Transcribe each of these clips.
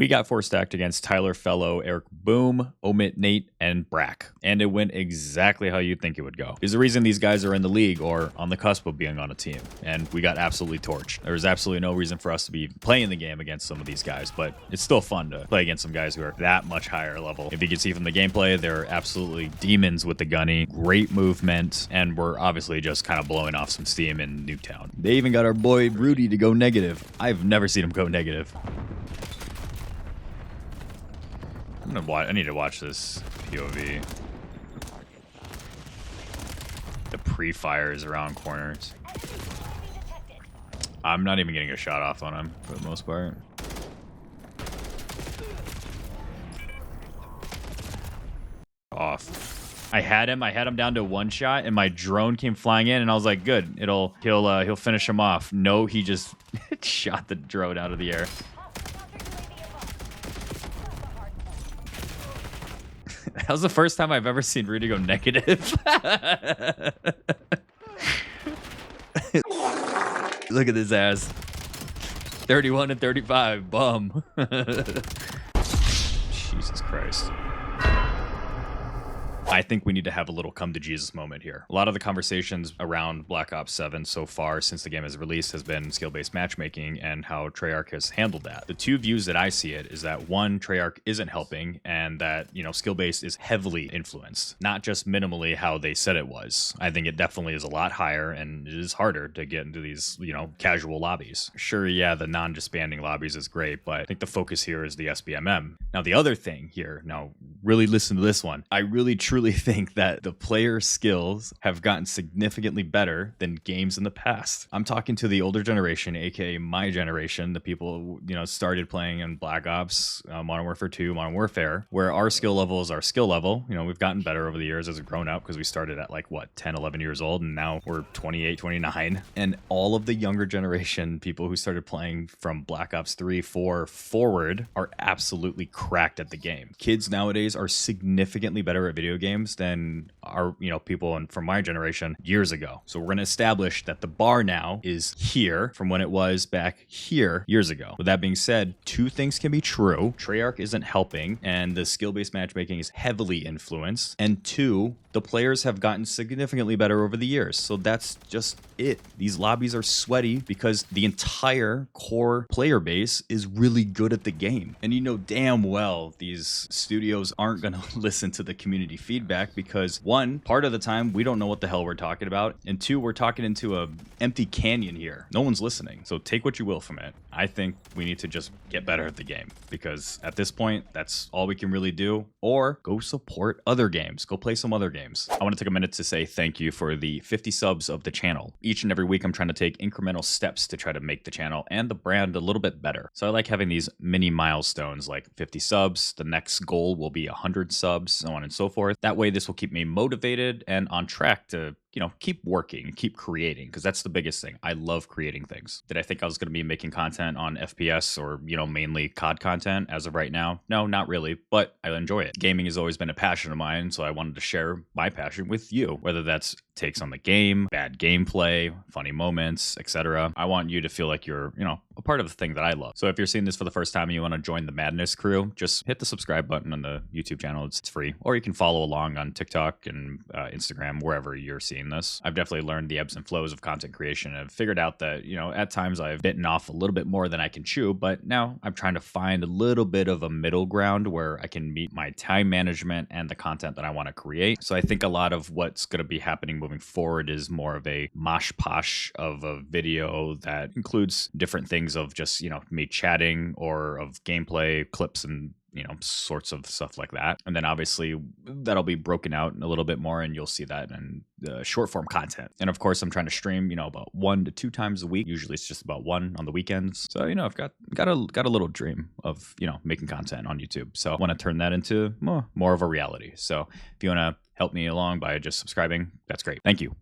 We got 4 stacked against Tyler, Fellow, Eric Boom, Omit, Nate, and Brack. And it went exactly how you'd think it would go. There's a reason these guys are in the league or on the cusp of being on a team. And we got absolutely torched. There was absolutely no reason for us to be playing the game against some of these guys, but it's still fun to play against some guys who are that much higher level. If you can see from the gameplay, they're absolutely demons with the gunny, great movement, and we're obviously just kind of blowing off some steam in Nuketown. They even got our boy Rudy to go negative. I've never seen him go negative. I need to watch this POV. The pre-fires around corners. I'm not even getting a shot off on him for the most part. Off. I had him down to 1 shot, and my drone came flying in, and I was like, good, he'll finish him off. No, he just shot the drone out of the air. That was the first time I've ever seen Rudy go negative. Look at this ass. 31 and 35, bum. Jesus Christ. I think we need to have a little come to Jesus moment here. A lot of the conversations around Black Ops 7 so far since the game has released has been skill-based matchmaking and how Treyarch has handled that. The two views that I see it is that one, Treyarch isn't helping, and that, skill-based is heavily influenced, not just minimally how they said it was. I think it definitely is a lot higher, and it is harder to get into these, casual lobbies. Sure, yeah, the non-disbanding lobbies is great, but I think the focus here is the SBMM. Now, the other thing here, really listen to this one. I really truly think that the player skills have gotten significantly better than games in the past. I'm talking to the older generation, aka my generation, the people started playing in Black Ops, Modern Warfare 2, Modern Warfare, where our skill level is our skill level. We've gotten better over the years as a grown up because we started at 10, 11 years old, and now we're 28, 29. And all of the younger generation people who started playing from Black Ops 3, 4 forward are absolutely cracked at the game. Kids nowadays are significantly better at video games than our people from my generation years ago. So we're going to establish that the bar now is here from when it was back here years ago. With that being said, 2 things can be true. Treyarch isn't helping, and the skill-based matchmaking is heavily influenced. And 2, the players have gotten significantly better over the years. So that's just it. These lobbies are sweaty because the entire core player base is really good at the game. And damn well these studios aren't going to listen to the community feedback because 1, part of the time we don't know what the hell we're talking about, and 2, we're talking into a empty canyon here. No one's listening. So take what you will from it. I think we need to just get better at the game because at this point, that's all we can really do. Or go support other games. Go play some other games. I want to take a minute to say thank you for the 50 subs of the channel. Each and every week, I'm trying to take incremental steps to try to make the channel and the brand a little bit better. So I like having these mini milestones like 50 subs. The next goal will be 100 subs, so on and so forth. That way, this will keep me motivated and on track to keep working, keep creating, because that's the biggest thing. I love creating things. Did I think I was going to be making content on FPS or, mainly COD content as of right now? No, not really, but I enjoy it. Gaming has always been a passion of mine, so I wanted to share my passion with you, whether that's takes on the game, bad gameplay, funny moments, etc. I want you to feel like you're, a part of the thing that I love. So if you're seeing this for the first time and you want to join the madness crew, just hit the subscribe button on the YouTube channel. It's free. Or you can follow along on TikTok and Instagram, wherever you're seeing this. I've definitely learned the ebbs and flows of content creation. I've figured out that, at times I've bitten off a little bit more than I can chew, but now I'm trying to find a little bit of a middle ground where I can meet my time management and the content that I want to create. So I think a lot of what's going to be happening moving forward is more of a mosh posh of a video that includes different things of just, me chatting or of gameplay clips and sorts of stuff like that. And then obviously that'll be broken out a little bit more and you'll see that in the short form content. And of course I'm trying to stream, about 1 to 2 times a week. Usually it's just about 1 on the weekends. So, I've got a little dream of, making content on YouTube. So I want to turn that into more of a reality. So if you want to help me along by just subscribing, that's great. Thank you.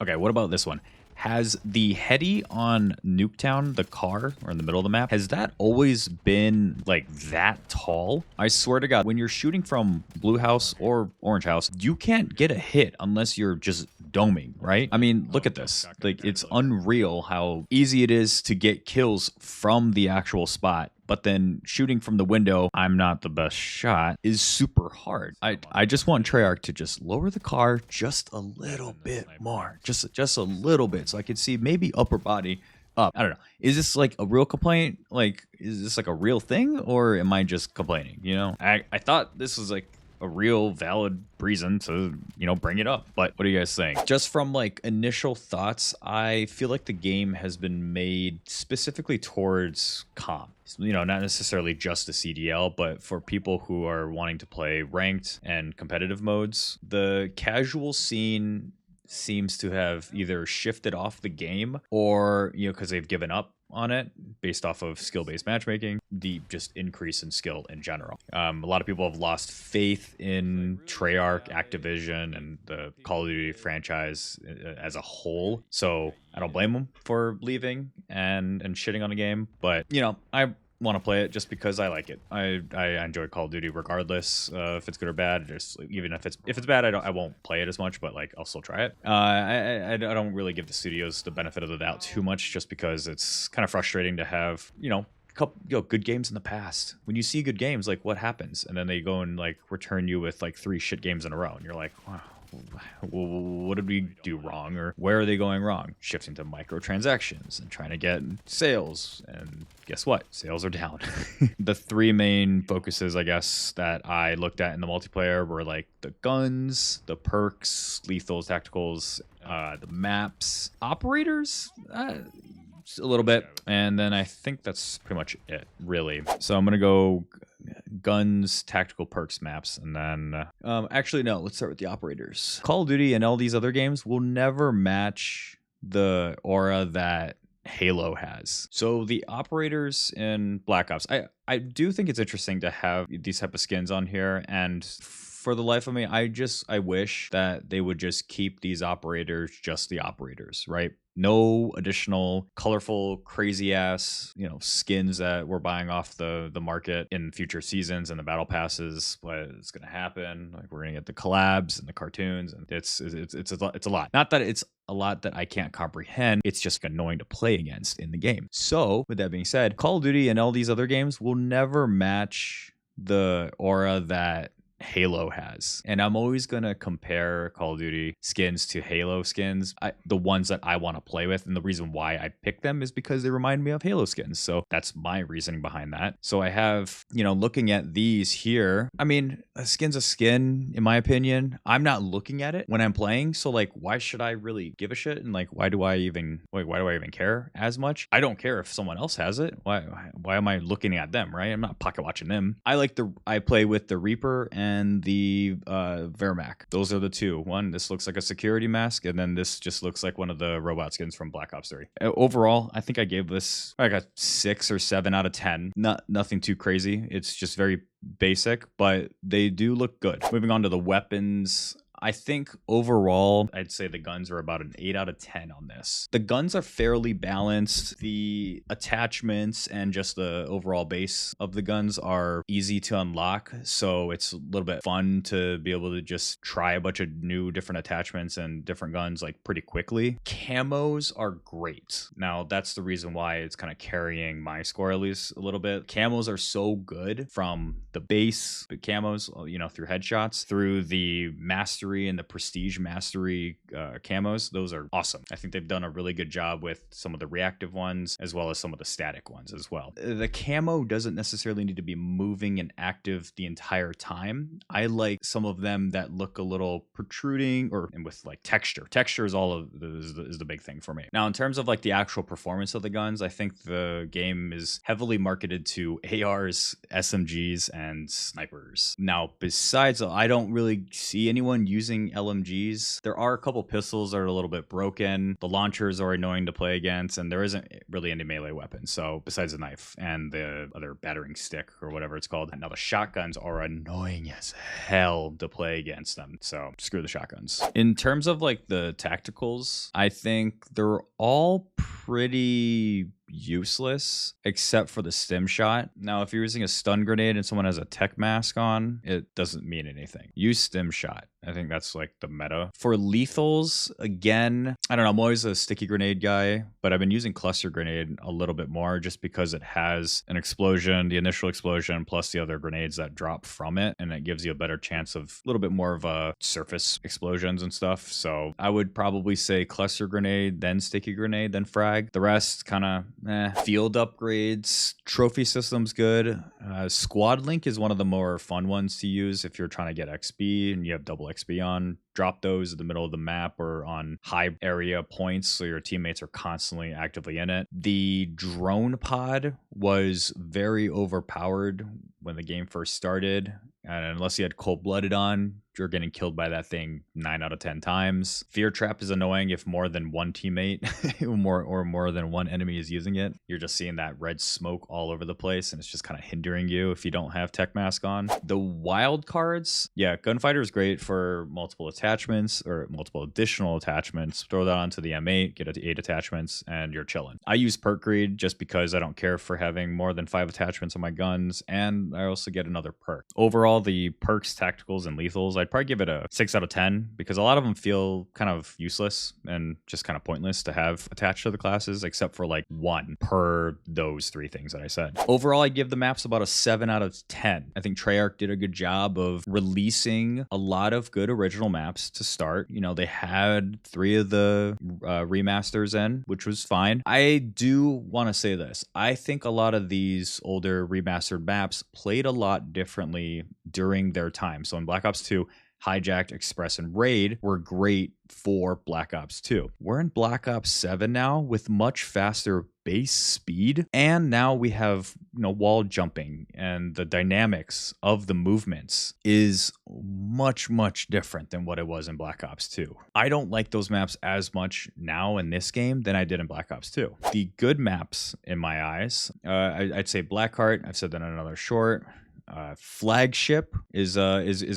Okay, what about this one? Has the Heady on Nuketown, the car, or in the middle of the map, has that always been that tall? I swear to God, when you're shooting from Blue House or Orange House, you can't get a hit unless you're just doming, right? I mean, look at this. It's unreal how easy it is to get kills from the actual spot but then shooting from the window, I'm not the best shot, is super hard. I just want Treyarch to just lower the car just a little bit more, just a little bit, so I could see maybe upper body up. I don't know. Is this like a real complaint? Like, is this like a real thing, or am I just complaining? You know, I thought this was like a real valid reason to, you know, bring it up. But what are you guys saying? Just from like initial thoughts, I feel like the game has been made specifically towards comp. You know, not necessarily just a CDL, but for people who are wanting to play ranked and competitive modes. The casual scene seems to have either shifted off the game, or, you know, because they've given up on it based off of skill-based matchmaking, the just increase in skill in general. A lot of people have lost faith in Treyarch, Activision, and the Call of Duty franchise as a whole. So I don't blame them for leaving and shitting on the game. But, you know, I want to play it just because I like it. I enjoy Call of Duty regardless if it's good or bad. Just even if it's bad, I won't play it as much, but like I'll still try it. I don't really give the studios the benefit of the doubt too much, just because it's kind of frustrating to have, you know, good games in the past. When you see good games, like, what happens? And then they go and like return you with like 3 shit games in a row, and you're like, wow, what did we do wrong, or where are they going wrong? Shifting to microtransactions and trying to get sales, and guess what? Sales are down. The 3 main focuses, I guess, that I looked at in the multiplayer were like the guns, the perks, lethals, tacticals, the maps, operators, a little bit, and then I think that's pretty much it, really. So I'm gonna go guns, tactical, perks, maps, and then actually no, let's start with the operators. Call of Duty and all these other games will never match the aura that Halo has. So the operators in Black Ops, I do think it's interesting to have these type of skins on here, and for the life of me, I wish that they would just keep these operators just the operators, right? No additional colorful, crazy ass, you know, skins that we're buying off the market in future seasons and the battle passes. But it's gonna happen. Like, we're gonna get the collabs and the cartoons, and it's a lot. Not that it's a lot that I can't comprehend. It's just annoying to play against in the game. So with that being said, Call of Duty and all these other games will never match the aura that Halo has. And I'm always going to compare Call of Duty skins to Halo skins, the ones that I want to play with. And the reason why I pick them is because they remind me of Halo skins. So that's my reasoning behind that. So I have, you know, looking at these here, I mean, a skin's a skin, in my opinion. I'm not looking at it when I'm playing. So like, why should I really give a shit? And like, why do I even care as much? I don't care if someone else has it. Why am I looking at them, right? I'm not pocket watching them. I play with the Reaper and the Vermac. Those are the 2. One, this looks like a security mask, and then this just looks like one of the robot skins from Black Ops 3. Overall, I think I gave this like a 6 or 7 out of 10. Nothing too crazy. It's just very basic, but they do look good. Moving on to the weapons, I think overall, I'd say the guns are about an 8 out of 10 on this. The guns are fairly balanced. The attachments and just the overall base of the guns are easy to unlock. So it's a little bit fun to be able to just try a bunch of new different attachments and different guns like pretty quickly. Camos are great. Now, that's the reason why it's kind of carrying my score at least a little bit. Camos are so good, from the base camos, you know, through headshots, through the mastery and the prestige mastery camos. Those are awesome. I think they've done a really good job with some of the reactive ones as well as some of the static ones as well. The camo doesn't necessarily need to be moving and active the entire time. I like some of them that look a little protruding, and with like texture. Texture is the big thing for me. Now, in terms of like the actual performance of the guns, I think the game is heavily marketed to ARs, SMGs, and snipers. Now, besides, I don't really see anyone using LMGs. There are a couple pistols that are a little bit broken. The launchers are annoying to play against, and there isn't really any melee weapons. So besides the knife and the other battering stick or whatever it's called. Now the shotguns are annoying as hell to play against them. So screw the shotguns. In terms of like the tacticals, I think they're all pretty useless except for the stim shot. Now, if you're using a stun grenade and someone has a tech mask on, it doesn't mean anything. Use stim shot. I think that's like the meta. For lethals, again, I don't know, I'm always a sticky grenade guy, but I've been using cluster grenade a little bit more just because it has an explosion, the initial explosion, plus the other grenades that drop from it, and it gives you a better chance of a little bit more of a surface explosions and stuff. So I would probably say cluster grenade, then sticky grenade, then frag. The rest kind of field upgrades. Trophy system's good. Squad link is one of the more fun ones to use if you're trying to get XP and you have double XP on. Drop those in the middle of the map or on high area points so your teammates are constantly actively in it. The drone pod was very overpowered when the game first started. And unless you had cold-blooded on, you're getting killed by that thing 9 out of 10 times. Fear trap is annoying if more than one teammate or more than one enemy is using it. You're just seeing that red smoke all over the place, and it's just kind of hindering you if you don't have tech mask on. The wild cards, yeah, gunfighter is great for multiple attachments or multiple additional attachments. Throw that onto the M8, get it to 8 attachments, and you're chilling. I use perk greed just because I don't care for having more than 5 attachments on my guns, and I also get another perk. Overall, the perks, tacticals, and lethals, I'd probably give it a 6 out of 10 because a lot of them feel kind of useless and just kind of pointless to have attached to the classes, except for like 1 per those 3 things that I said. Overall, I give the maps about a 7 out of 10. I think Treyarch did a good job of releasing a lot of good original maps to start. You know, they had 3 of the remasters in, which was fine. I do want to say this. I think a lot of these older remastered maps played a lot differently during their time. So in Black Ops 2, Hijacked, Express, and Raid were great for Black Ops 2. We're in Black Ops 7 now with much faster base speed, and now we have, you know, wall jumping, and the dynamics of the movements is much different than what it was in Black Ops 2. I don't like those maps as much now in this game than I did in Black Ops 2. The good maps in my eyes, I'd say Blackheart. I've said that in another short. Flagship is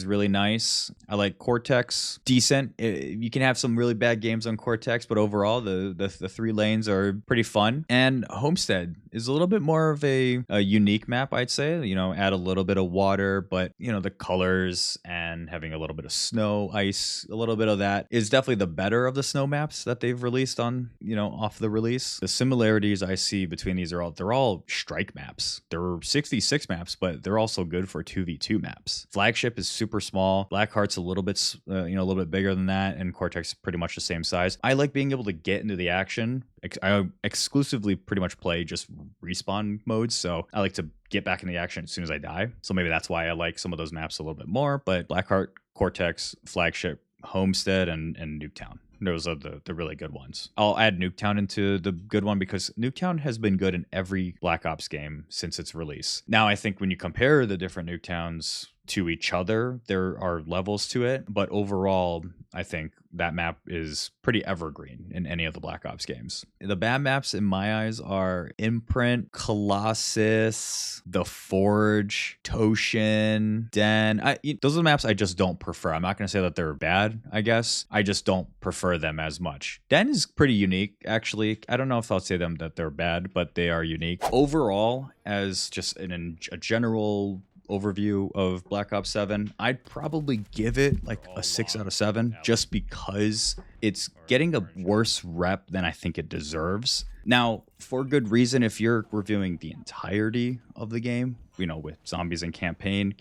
really nice. I like Cortex, decent. You can have some really bad games on Cortex, but overall the 3 lanes are pretty fun. And Homestead is a little bit more of a unique map, I'd say. You know, add a little bit of water, but you know, the colors and having a little bit of snow, ice, a little bit of that is definitely the better of the snow maps that they've released on, you know, off the release. The similarities I see between these they're all strike maps. They're 66 maps, but they're also good for 2v2 maps. Flagship is super small. Blackheart's a little bit, a little bit bigger than that, and Cortex is pretty much the same size. I like being able to get into the action. I exclusively pretty much play just respawn modes, so I like to get back in the action as soon as I die. So maybe that's why I like some of those maps a little bit more. But Blackheart, Cortex, Flagship, Homestead, and Nuketown. Those are the really good ones. I'll add Nuketown into the good one because Nuketown has been good in every Black Ops game since its release. Now, I think when you compare the different Nuketowns to each other, there are levels to it, but overall, I think that map is pretty evergreen in any of the Black Ops games. The bad maps in my eyes are Imprint, Colossus, The Forge, Toshin, Den. Those are the maps I just don't prefer. I'm not going to say that they're bad, I guess. I just don't prefer them as much. Den is pretty unique, actually. I don't know if I'll say them that they're bad, but they are unique. Overall, as just a general overview of Black Ops 7, I'd probably give it like a 6 out of 7 just because it's getting a worse rep than I think it deserves. Now, for good reason, if you're reviewing the entirety of the game, you know, with zombies and campaign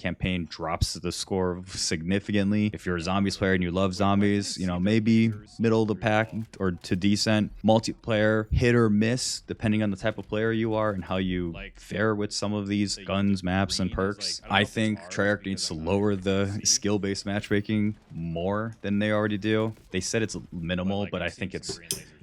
drops the score significantly. If you're a zombies player and you love zombies, you know, maybe middle of the pack or to decent. Multiplayer, hit or miss, depending on the type of player you are and how you fare with some of these guns, maps, and perks. I think Treyarch needs to lower the skill-based matchmaking more than they already do. They said it's minimal, but I think it's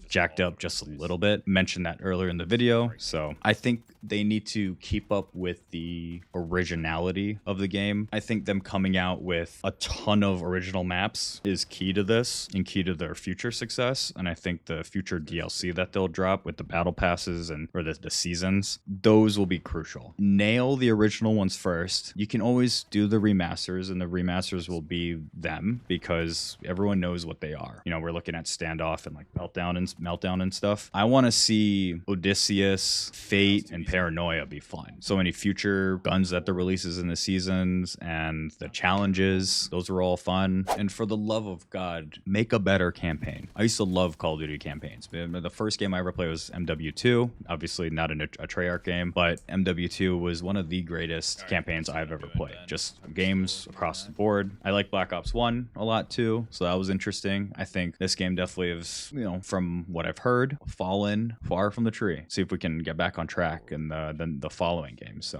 jacked up just a little bit. Mentioned that earlier in the video. So I think they need to keep up with the originality of the game. I think them coming out with a ton of original maps is key to this and key to their future success. And I think the future DLC that they'll drop with the battle passes or the seasons, those will be crucial. Nail the original ones first. You can always do the remasters, and the remasters will be them because everyone knows what they are. You know, we're looking at Standoff and like Meltdown and Meltdown and stuff. I want to see Odysseus, Fate, and Paranoia be fun. So many future guns that the releases in the seasons and the challenges, those were all fun. And for the love of God, make a better campaign. I used to love Call of Duty campaigns. The first game I ever played was MW2, obviously not a Treyarch game, but MW2 was one of the greatest campaigns I've ever played. Just games across the board. I like Black Ops 1 a lot too, so that was interesting. I think this game definitely has, from what I've heard, fallen far from the tree. See if we can get back on track in the following games. So